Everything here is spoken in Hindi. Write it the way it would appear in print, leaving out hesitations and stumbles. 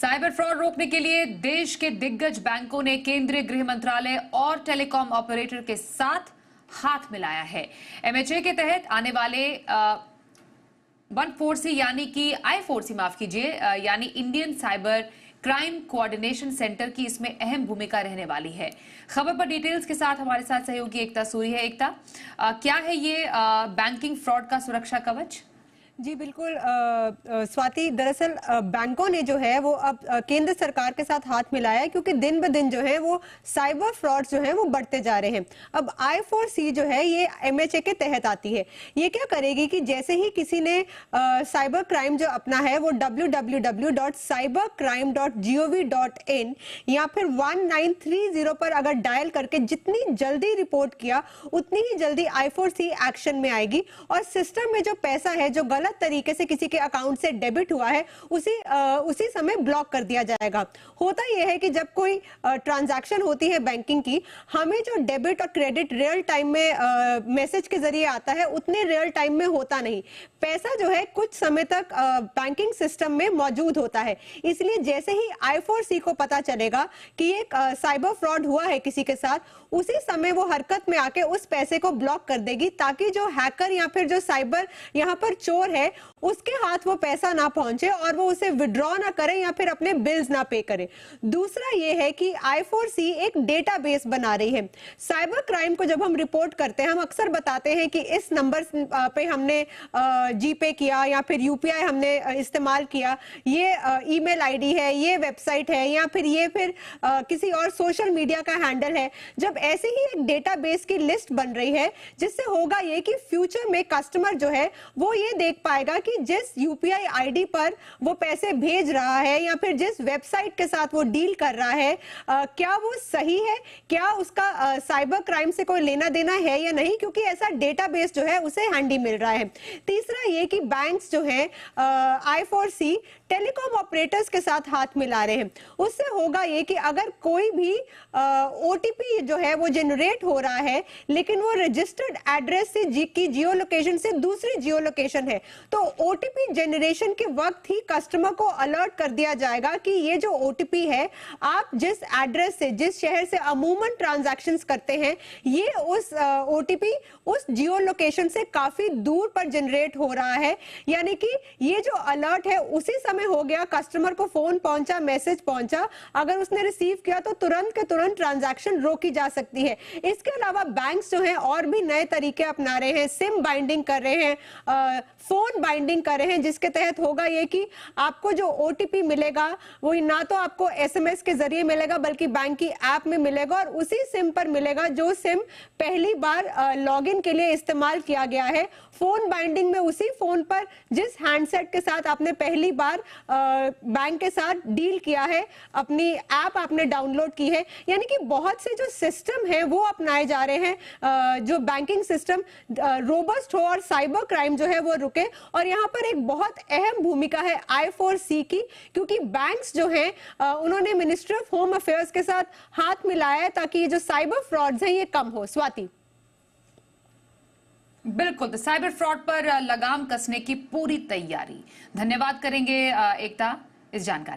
साइबर फ्रॉड रोकने के लिए देश के दिग्गज बैंकों ने केंद्रीय गृह मंत्रालय और टेलीकॉम ऑपरेटर के साथ हाथ मिलाया है। एमएचए के तहत आने वाले 140 यानी कि I4C माफ कीजिए, यानी Indian cyber crime coordination centre की इसमें अहम भूमिका रहने वाली है। खबर पर डिटेल्स के साथ हमारे साथ सहयोगी एकता सूरी है। एकता, क्या है ये बैंकिंग फ्रॉड का सुरक्षा कवच? जी बिल्कुल स्वाति, दरअसल बैंकों ने जो है वो अब केंद्र सरकार के साथ हाथ मिलाया है, क्योंकि दिन ब दिन जो है वो साइबर फ्रॉड जो है वो बढ़ते जा रहे हैं। अब I4C जो है ये एमएचए के तहत आती है। ये क्या करेगी कि जैसे ही किसी ने साइबर क्राइम जो अपना है वो www.cybercrime.gov.in या फिर 1930 पर अगर डायल करके जितनी जल्दी रिपोर्ट किया उतनी ही जल्दी I4C एक्शन में आएगी और सिस्टम में जो पैसा है जो गलत तरीके से किसी के अकाउंट से डेबिट हुआ है उसी समय ब्लॉक कर दिया जाएगा। होता यह है कि जब कोई ट्रांजैक्शन होती है बैंकिंग की, हमें जो डेबिट और क्रेडिट रियल टाइम में मैसेज के जरिए आता है उतने रियल टाइम में होता नहीं। पैसा जो है कुछ समय तक बैंकिंग सिस्टम में मौजूद होता है। इसलिए जैसे ही I4C को पता चलेगा कि एक साइबर फ्रॉड हुआ है किसी के साथ, उसी समय वो हरकत में आके उस पैसे को ब्लॉक कर देगी, ताकि जो हैकर या फिर जो साइबर यहाँ पर चोर है उसके हाथ वो पैसा ना पहुंचे और वो उसे विड्रॉ ना करे या फिर अपने बिल्स ना पे करे। दूसरा ये है कि I4C एक डेटाबेस बना रही है। साइबर क्राइम को जब हम रिपोर्ट करते हैं, हम अक्सर बताते हैं कि इस नंबर पे हमने जीपे किया या फिर यूपीआई हमने इस्तेमाल किया, ये ईमेल आईडी है, ये वेबसाइट है या फिर किसी और सोशल मीडिया का हैंडल है। जब ऐसे ही एक डेटाबेस की लिस्ट बन रही है, जिससे होगा ये कि फ्यूचर में कस्टमर जो है वो ये देख पाएगा कि जिस यूपीआई आईडी पर वो पैसे भेज रहा है या फिर जिस वेबसाइट के साथ वो डील कर रहा है, क्या वो सही है, क्या उसका साइबर क्राइम से कोई लेना देना है या नहीं, क्योंकि ऐसा डेटाबेस जो है उसे हैंडी मिल रहा है। तीसरा ये कि बैंक्स जो है I4C टेलीकॉम ऑपरेटर्स के साथ हाथ मिला रहे हैं। उससे होगा ये कि अगर कोई भी ओटीपी जो है वो जनरेट हो रहा है लेकिन वो रजिस्टर्ड एड्रेस से की जियो लोकेशन से दूसरी जियो लोकेशन है, तो ओटीपी जनरेशन के वक्त ही कस्टमर को अलर्ट कर दिया जाएगा कि ये जो ओटीपी है, आप जिस एड्रेस से, जिस शहर से अमूमन ट्रांजैक्शंस करते हैं, ये उस ओटीपी उस जियो लोकेशन से काफी दूर पर जनरेट हो रहा है। यानी कि ये जो अलर्ट है उसी समय हो गया, कस्टमर को फोन पहुंचा, मैसेज पहुंचा, अगर उसने रिसीव किया तो तुरंत के तुरंत ट्रांजैक्शन रोकी जा सकती है। इसके अलावा बैंक्स जो हैं और भी नए तरीके अपना रहे हैं, सिम बाइंडिंग कर रहे हैं, फोन बाइंडिंग कर रहे हैं, जिसके तहत होगा ये कि आपको जो ओटीपी मिलेगा वो ना तो आपको एसएमएस के जरिए मिलेगा बल्कि बैंक की ऐप में मिलेगा और उसी सिम पर मिलेगा जो सिम पहली बार लॉगिन के लिए इस्तेमाल किया गया है। फोन बाइंडिंग में उसी फोन पर जिस हैंडसेट के साथ आपने पहली बार बैंक के साथ डील किया है, अपनी ऐप आपने डाउनलोड की है। यानी कि बहुत से जो सिस्टम है वो अपनाए जा रहे हैं, जो बैंकिंग सिस्टम रोबस्ट हो और साइबर क्राइम जो है वो रुके। और यहाँ पर एक बहुत अहम भूमिका है I4C की, क्योंकि बैंक्स जो हैं उन्होंने मिनिस्ट्री ऑफ होम अफेयर्स के साथ हाथ मिलाया है ताकि ये जो साइबर फ्रॉड्स हैं ये कम हो। स्वाति, बिल्कुल, तो साइबर फ्रॉड पर लगाम कसने की पूरी तैयारी। धन्यवाद करेंगे एकता इस जानकारी।